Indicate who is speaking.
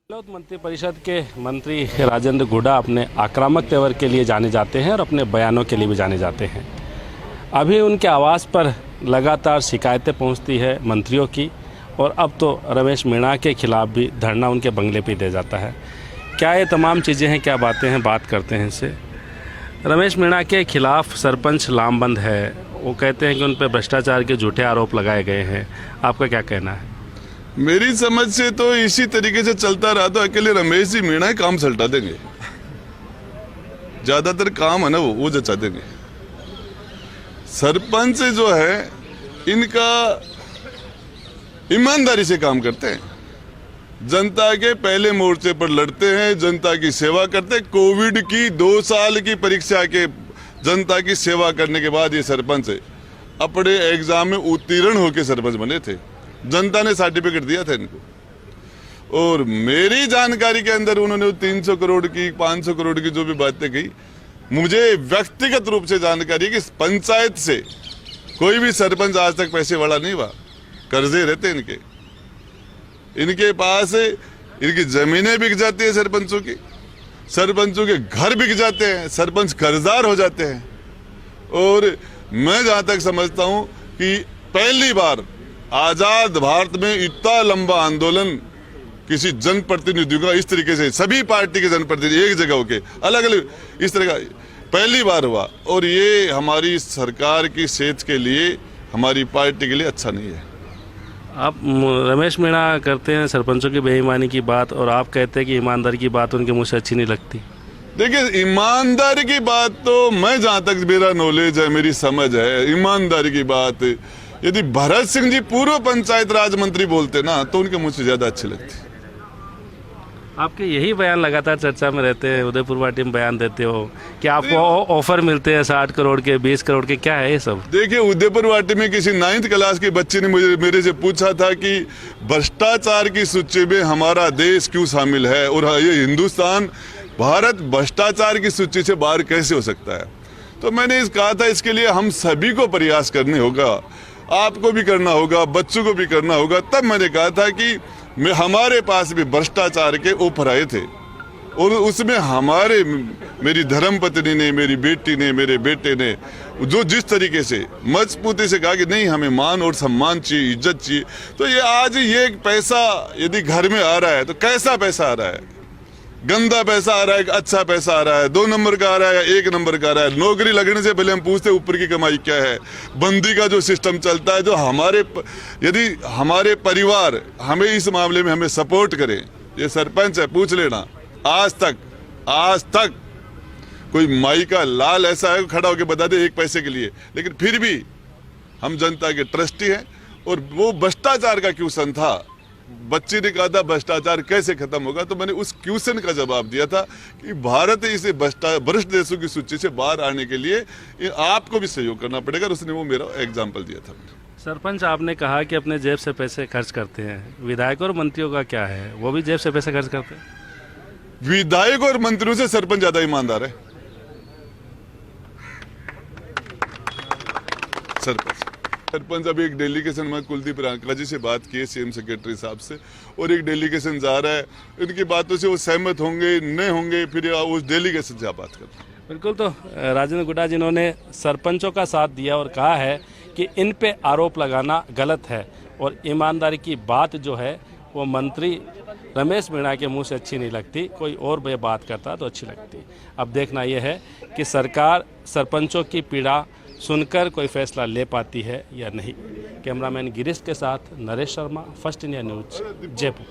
Speaker 1: गहलोत मंत्री परिषद के मंत्री राजेंद्र गुड्डा अपने आक्रामक तेवर के लिए जाने जाते हैं और अपने बयानों के लिए भी जाने जाते हैं। अभी उनके आवास पर लगातार शिकायतें पहुंचती है मंत्रियों की, और अब तो रमेश मीणा के खिलाफ भी धरना उनके बंगले पे दे जाता है। क्या ये तमाम चीज़ें हैं, क्या बातें हैं, बात करते हैं इससे। रमेश मीणा के खिलाफ सरपंच लामबंद है, वो कहते हैं कि उन पर भ्रष्टाचार के झूठे आरोप लगाए गए हैं। आपका क्या कहना है?
Speaker 2: मेरी समझ से तो इसी तरीके से चलता रहा तो अकेले रमेश जी मीणा ही काम सल्टा देंगे। ज्यादातर काम है ना वो जचा देंगे। सरपंच जो है इनका ईमानदारी से काम करते हैं, जनता के पहले मोर्चे पर लड़ते हैं, जनता की सेवा करते हैं। कोविड की 2 साल की परीक्षा के जनता की सेवा करने के बाद ये सरपंच अपने एग्जाम में उत्तीर्ण होकर सरपंच बने थे। जनता ने सर्टिफिकेट दिया था इनको। और मेरी जानकारी के अंदर उन्होंने 300 करोड़ की 500 करोड़ की जो भी बातें कही, मुझे व्यक्तिगत रूप से जानकारी है कि पंचायत से कोई भी सरपंच आज तक पैसे वाला नहीं हुआ। कर्जे रहते इनके पास इनकी जमीनें बिक जाती है, सरपंचों के घर बिक जाते हैं, सरपंच कर्जदार हो जाते हैं। और मैं जहां तक समझता हूं कि पहली बार आजाद भारत में इतना लंबा आंदोलन किसी जनप्रतिनिधि का इस तरीके से, सभी पार्टी के जनप्रतिनिधि एक जगह होके अलग अलग इस तरह का पहली बार हुआ। और ये हमारी सरकार की सेहत के लिए, हमारी पार्टी के लिए अच्छा नहीं है।
Speaker 1: आप रमेश मीणा करते हैं सरपंचों की बेईमानी की बात, और आप कहते हैं कि ईमानदारी की बात उनके मुंह से अच्छी नहीं लगती।
Speaker 2: देखिए, ईमानदारी की बात तो मैं जहां तक मेरा नॉलेज है, मेरी समझ है, ईमानदारी की बात यदि भरत सिंह जी पूर्व पंचायत राज मंत्री बोलते ना तो उनके मुंह से ज्यादा अच्छी लगती।
Speaker 1: आपके यही बयान लगातार चर्चा में रहते हैं, उदयपुर पार्टी में बयान देते हो कि आपको ऑफर मिलते हैं 60 करोड़ के, 20 करोड़ के, क्या है ये सब? देखिए,
Speaker 2: उदयपुर पार्टी में किसी 9th क्लास की बच्ची ने मेरे से पूछा था कि भ्रष्टाचार की सूची में हमारा देश क्यों शामिल है, और ये हिंदुस्तान भारत भ्रष्टाचार की सूची से बाहर कैसे हो सकता है। तो मैंने कहा था इसके लिए हम सभी को प्रयास करने होगा, आपको भी करना होगा, बच्चों को भी करना होगा। तब मैंने कहा था कि हमारे पास भी भ्रष्टाचार के ऑफर आए थे, और उसमें मेरी धर्मपत्नी ने, मेरी बेटी ने, मेरे बेटे ने जो जिस तरीके से मजबूती से कहा कि नहीं, हमें मान और सम्मान चाहिए, इज्जत चाहिए। तो ये आज ये पैसा यदि घर में आ रहा है तो कैसा पैसा आ रहा है? गंदा पैसा आ रहा है, अच्छा पैसा आ रहा है, 2 नंबर का आ रहा है या 1 नंबर का आ रहा है? नौकरी लगने से पहले हम पूछते हैं ऊपर की कमाई क्या है। बंदी का जो सिस्टम चलता है, जो यदि हमारे परिवार हमें इस मामले में हमें सपोर्ट करें, ये सरपंच है, पूछ लेना, आज तक कोई माई का लाल ऐसा है खड़ा होकर बता दे 1 पैसे के लिए। लेकिन फिर भी हम जनता के ट्रस्टी हैं। और वो भ्रष्टाचार का क्वेश्चन था, बच्ची ने कहा था भ्रष्टाचार कैसे खत्म होगा, तो मैंने उस क्वेश्चन का जवाब दिया था कि भारत इसे भ्रष्ट देशों की सूची से बाहर आने के लिए आपको भी सहयोग करना पड़ेगा। उसने वो मेरा एग्जाम्पल दिया था।
Speaker 1: सरपंच, आपने कहा कि अपने जेब से पैसे खर्च करते हैं, विधायकों और मंत्रियों का क्या है? वो भी जेब से पैसे खर्च करते हैं?
Speaker 2: विधायकों और मंत्रियों से सरपंच ज्यादा ईमानदार है। सरपंच अभी एक डेलीगेशन में कुलदीप रांका जी से बात की है, सीएम सेक्रेटरी साहब से, और एक डेलीगेशन जा रहा है। इनकी बातों से वो सहमत होंगे नहीं होंगे, फिर उस डेलीगेशन से आप बात करते हैं।
Speaker 1: बिल्कुल। तो राजेंद्र गुड्डा जिन्होंने सरपंचों का साथ दिया और कहा है कि इन पे आरोप लगाना गलत है, और ईमानदारी की बात जो है वो मंत्री रमेश मीणा के मुंह से अच्छी नहीं लगती, कोई और भी बात करता तो अच्छी लगती। अब देखना यह है कि सरकार सरपंचों की पीड़ा सुनकर कोई फैसला ले पाती है या नहीं। कैमरामैन गिरीश के साथ Naresh Sharma, first India news, Jaipur.